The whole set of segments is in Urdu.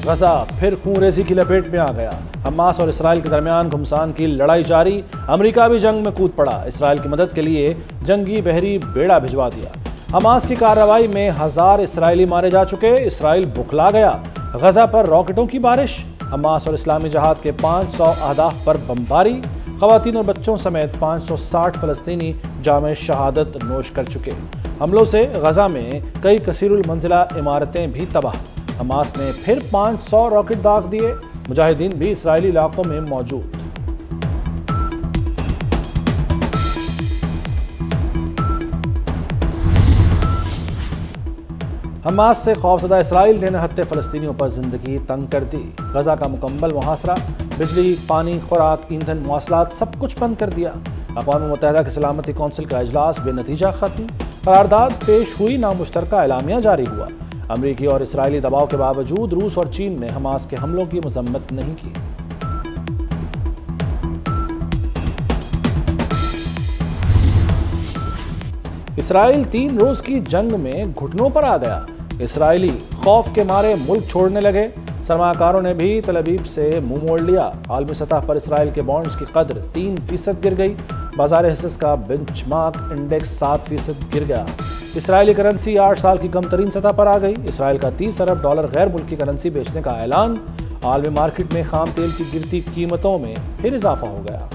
غزہ پھر خون ریزی کی لپیٹ میں آ گیا۔ حماس اور اسرائیل کے درمیان گھمسان کی لڑائی جاری، امریکہ بھی جنگ میں کود پڑا، اسرائیل کی مدد کے لیے جنگی بحری بیڑا بھجوا دیا۔ حماس کی کارروائی میں 1000 اسرائیلی مارے جا چکے، اسرائیل بکھلا گیا، غزہ پر راکٹوں کی بارش، حماس اور اسلامی جہاد کے 500 اہداف پر بمباری، خواتین اور بچوں سمیت 560 فلسطینی جام شہادت نوش کر چکے۔ حملوں سے غزہ میں کئی کثیر المنزلہ عمارتیں بھی تباہ، حماس نے پھر 500 راکٹ داغ دیے، مجاہدین بھی اسرائیلی علاقوں میں موجود۔ حماس سے خوفزدہ اسرائیل نے نہتے فلسطینیوں پر زندگی تنگ کر دی، غزہ کا مکمل محاصرہ، بجلی، پانی، خوراک، ایندھن، مواصلات سب کچھ بند کر دیا۔ اقوام متحدہ کی سلامتی کونسل کا اجلاس بے نتیجہ ختم، قرارداد پیش ہوئی، نامشترکہ اعلامیہ جاری ہوا۔ امریکی اور اسرائیلی دباؤ کے باوجود روس اور چین نے حماس کے حملوں کی مذمت نہیں کی۔ اسرائیل 3 روز کی جنگ میں گھٹنوں پر آ گیا، اسرائیلی خوف کے مارے ملک چھوڑنے لگے، سرمایہ کاروں نے بھی تل ابیب سے منہ موڑ لیا۔ عالمی سطح پر اسرائیل کے بانڈز کی قدر 3% گر گئی، بازار حصص کا بنچ مارک انڈیکس 7% گر گیا۔ اسرائیلی کرنسی 8 سال کی کم ترین سطح پر آ گئی، اسرائیل کا $30 ارب غیر ملکی کرنسی بیچنے کا اعلان، عالمی مارکیٹ میں خام تیل کی گرتی قیمتوں میں پھر اضافہ ہو گیا۔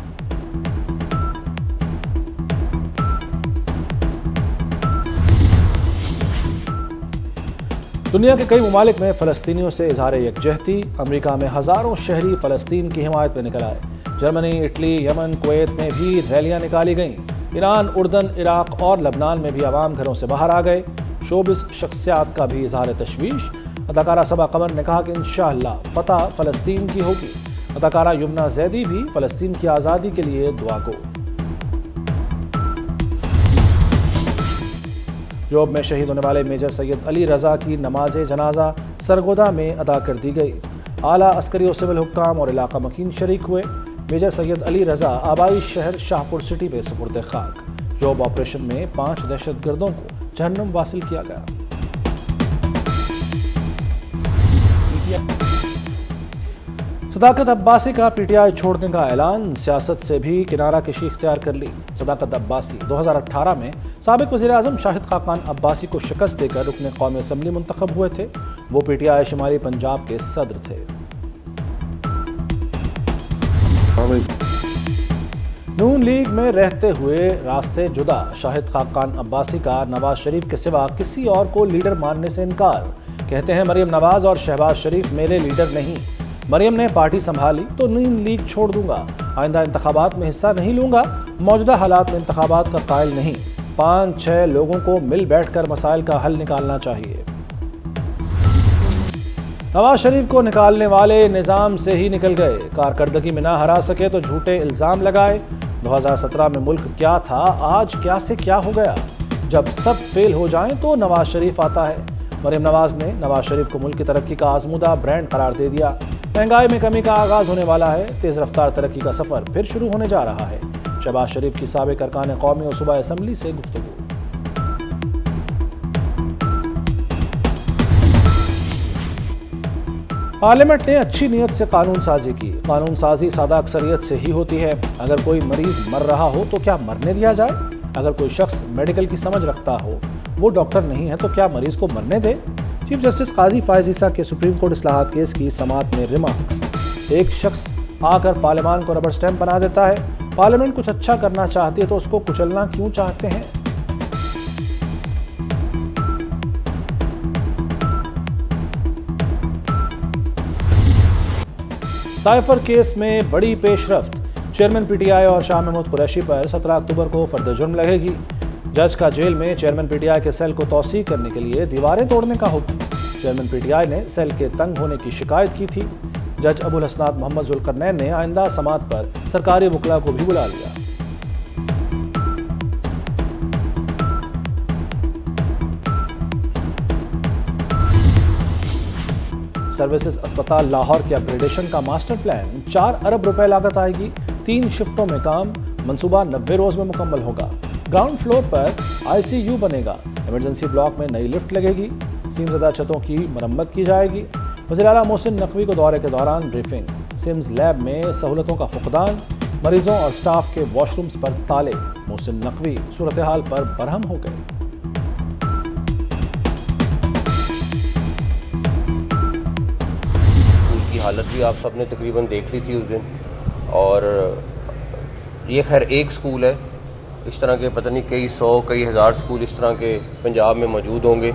دنیا کے کئی ممالک میں فلسطینیوں سے اظہار یکجہتی، امریکہ میں ہزاروں شہری فلسطین کی حمایت میں نکل آئے، جرمنی، اٹلی، یمن، کویت میں بھی ریلیاں نکالی گئیں، ایران، اردن، عراق اور لبنان میں بھی عوام گھروں سے باہر آ گئے۔ شوبز شخصیات کا بھی اظہار تشویش، اداکارہ صبا قمر نے کہا کہ انشاءاللہ فتح فلسطین کی ہوگی، اداکارہ یمنا زیدی بھی فلسطین کی آزادی کے لیے دعا گو۔ جوب میں شہید ہونے والے میجر سید علی رضا کی نماز جنازہ سرگودا میں ادا کر دی گئی، اعلیٰ عسکری و سول حکام اور علاقہ مکین شریک ہوئے۔ میجر سید علی رضا آبائی شہر شاہپور سٹی میں سپرد خاک، جوب آپریشن میں 5 دہشت گردوں کو جہنم واصل کیا گیا۔ صداقت عباسی کا پی ٹی آئی چھوڑنے کا اعلان، سیاست سے بھی کنارہ کشی اختیار کر لی۔ صداقت عباسی 2018 میں سابق وزیر اعظم شاہد خاقان عباسی کو شکست دے کر رکن قومی اسمبلی منتخب ہوئے تھے، وہ پی ٹی آئی شمالی پنجاب کے صدر تھے۔ نون لیگ میں رہتے ہوئے راستے جدا، شاہد خاقان عباسی کا نواز شریف کے سوا کسی اور کو لیڈر ماننے سے انکار، کہتے ہیں مریم نواز اور شہباز شریف میرے لیڈر نہیں، مریم نے پارٹی سنبھالی تو نون لیگ چھوڑ دوں گا، آئندہ انتخابات میں حصہ نہیں لوں گا، موجودہ حالات میں انتخابات کا قائل نہیں، 5-6 لوگوں کو مل بیٹھ کر مسائل کا حل نکالنا چاہیے۔ نواز شریف کو نکالنے والے نظام سے ہی نکل گئے، کارکردگی میں نہ ہرا سکے تو جھوٹے الزام لگائے، 2017 میں ملک کیا تھا، آج کیا سے کیا ہو گیا، جب سب فیل ہو جائیں تو نواز شریف آتا ہے۔ مریم نواز نے نواز شریف کو ملک کی ترقی کا آزمودہ برانڈ قرار دے دیا، مہنگائی میں کمی کا آغاز ہونے والا ہے، تیز رفتار ترقی کا سفر پھر شروع ہونے جا رہا ہے۔ شہباز شریف کی سابق ارکان قومی اور صوبائی اسمبلی سے گفتگو۔ پارلیمنٹ نے اچھی نیت سے قانون سازی کی، قانون سازی سادہ اکثریت سے ہی ہوتی ہے، اگر کوئی مریض مر رہا ہو تو کیا مرنے دیا جائے؟ اگر کوئی شخص میڈیکل کی سمجھ رکھتا ہو، وہ ڈاکٹر نہیں ہے تو کیا مریض کو مرنے دے؟ چیف جسٹس قاضی فائز عیسیٰ کے سپریم کورٹ اصلاحات کیس کی سماعت میں ریمارکس، ایک شخص آ کر پارلیمان کو ربر سٹیمپ بنا دیتا ہے، پارلیمنٹ کچھ اچھا کرنا چاہتی ہے تو اس کو کچلنا کیوں چاہتے ہیں؟ سائفر کیس میں بڑی پیش رفت، چیئرمین پی ٹی آئی اور شاہ محمود قریشی پر 17 اکتوبر کو فرد جرم لگے گی، جج کا جیل میں چیئرمین پی ٹی آئی کے سیل کو توسیع کرنے کے لیے دیواریں توڑنے کا حکم، چیئرمین پی ٹی آئی نے سیل کے تنگ ہونے کی شکایت کی تھی، جج ابو الحسنات محمد ذوالقرنین نے آئندہ سماعت پر سرکاری وکلاء کو بھی بلا لیا۔ سروسز اسپتال لاہور کے اپ گریڈیشن کا ماسٹر پلان، 4 ارب روپے لاگت آئے گی، 3 شفٹوں میں کام، منصوبہ 90 روز میں مکمل ہوگا، گراؤنڈ فلور پر آئی سی یو بنے گا، ایمرجنسی بلاک میں نئی لفٹ لگے گی، سیم زدہ چھتوں کی مرمت کی جائے گی، وزیر اعلیٰ محسن نقوی کو دورے کے دوران بریفنگ۔ سمز لیب میں سہولتوں کا فقدان، مریضوں اور سٹاف کے واش رومز پر تالے۔ محسن نقوی صورتحال پر برہم ہو گئے۔ اسکول کی حالت بھی آپ سب نے تقریباً دیکھ لی تھی اس دن، اور یہ خیر ایک اسکول ہے، اس طرح کے پتہ نہیں کئی سو کئی ہزار اسکول اس طرح کے پنجاب میں موجود ہوں گے،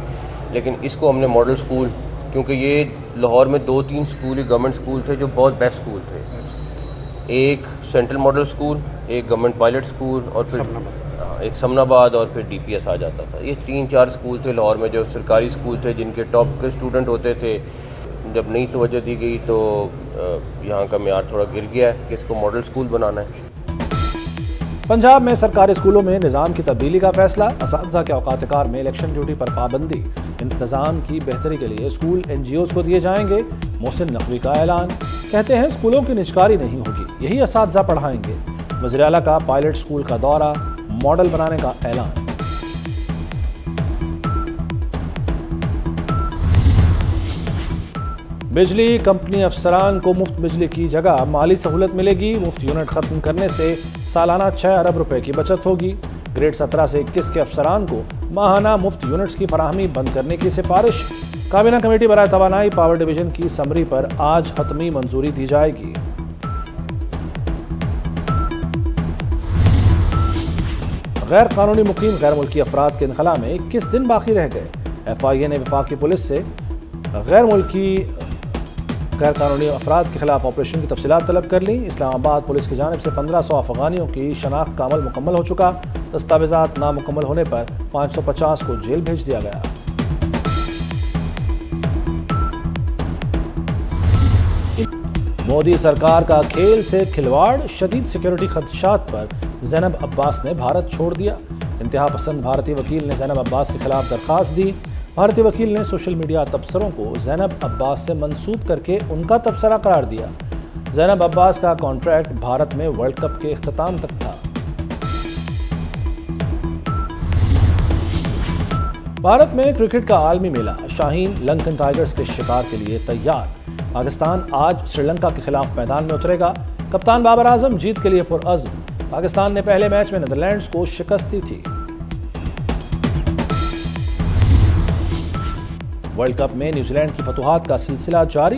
لیکن اس کو ہم نے ماڈل اسکول، کیونکہ یہ لاہور میں 2-3 اسکول ہی گورنمنٹ اسکول تھے جو بہت بیسٹ اسکول تھے، ایک سینٹرل ماڈل اسکول، ایک گورنمنٹ پائلٹ اسکول، اور پھر ایک سمن آباد، اور پھر ڈی پی ایس آ جاتا تھا۔ یہ 3-4 اسکول تھے لاہور میں جو سرکاری اسکول تھے، جن کے ٹاپ کے اسٹوڈنٹ ہوتے تھے۔ جب نئی توجہ دی گئی تو یہاں کا معیار تھوڑا گر گیا ہے کہ اس کو ماڈل اسکول بنانا ہے۔ پنجاب میں سرکاری اسکولوں میں نظام کی تبدیلی کا فیصلہ، اساتذہ کے اوقات کار میں الیکشن ڈیوٹی پر پابندی، انتظام کی بہتری کے لیے اسکول NGOs کو دیے جائیں گے۔ محسن نقوی کا اعلان، کہتے ہیں اسکولوں کی نجکاری نہیں ہوگی، یہی اساتذہ پڑھائیں گے۔ وزیر اعلیٰ کا پائلٹ اسکول کا دورہ، ماڈل بنانے کا اعلان۔ بجلی کمپنی افسران کو مفت بجلی کی جگہ مالی سہولت ملے گی۔ مفت یونٹ ختم کرنے سے سالانہ 6 ارب روپے کی بچت ہوگی۔ گریڈ 17 سے 21 کے افسران کو ماہانہ مفت یونٹس کی فراہمی بند کرنے کی سفارش۔ کابینہ کمیٹی برائے توانائی پاور ڈویژن کی سمری پر آج حتمی منظوری دی جائے گی۔ غیر قانونی مقیم غیر ملکی افراد کے انخلاء میں 21 دن باقی رہ گئے۔ FIA نے وفاقی پولیس سے غیر قانونی افراد کے خلاف آپریشن کی تفصیلات طلب کر لیں۔ اسلام آباد پولیس کی جانب سے 1500 افغانیوں کی شناخت کا عمل مکمل ہو چکا۔ دستاویزات نامکمل ہونے پر 550 کو جیل بھیج دیا گیا۔ مودی سرکار کا کھیل سے کھلواڑ، شدید سیکیورٹی خدشات پر زینب عباس نے بھارت چھوڑ دیا۔ انتہا پسند بھارتی وکیل نے زینب عباس کے خلاف درخواست دی۔ بھارتی وکیل نے سوشل میڈیا تبصروں کو زینب عباس سے منسوب کر کے ان کا تبصرہ قرار دیا۔ زینب عباس کا کانٹریکٹ بھارت میں ورلڈ کپ کے اختتام تک تھا۔ بھارت میں کرکٹ کا عالمی میلہ، شاہین لنکن ٹائگرز کے شکار کے لیے تیار۔ پاکستان آج سری لنکا کے خلاف میدان میں اترے گا۔ کپتان بابر اعظم جیت کے لیے پرعزم۔ پاکستان نے پہلے میچ میں نیدرلینڈز کو شکست دی تھی۔ ورلڈ کپ میں نیوزی لینڈ کی فتوحات کا سلسلہ جاری،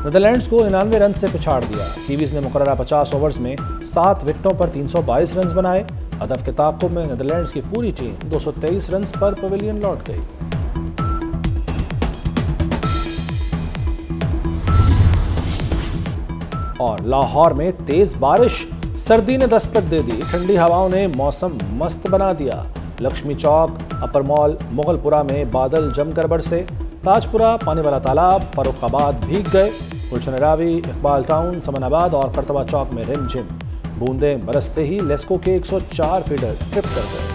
نیدرلینڈز کو 99 رن سے پچھاڑ دیا۔ کیویز نے مقررہ 50 اوورز میں 7 وکٹوں پر 322 رنز بنائے۔ ہدف کے تعاقب میں نیدرلینڈز کی پوری ٹیم 223 رنز پر پویلین لوٹ گئی۔ اور لاہور میں تیز بارش، سردی نے دستک دے دی، ٹھنڈی ہواؤں نے موسم مست بنا دیا۔ لکشمی چوک، اپر مال، مغل پورہ میں بادل جم کر برسے۔ تاج پورہ، پانی والا تالاب، فاروق آباد بھیگ گئے۔ گلشن راوی، اقبال ٹاؤن، سمن آباد اور کرتوا چوک میں رم جھم۔ بوندیں برستے ہی لیسکو کے 104 فیڈر ٹرپ کر گئے۔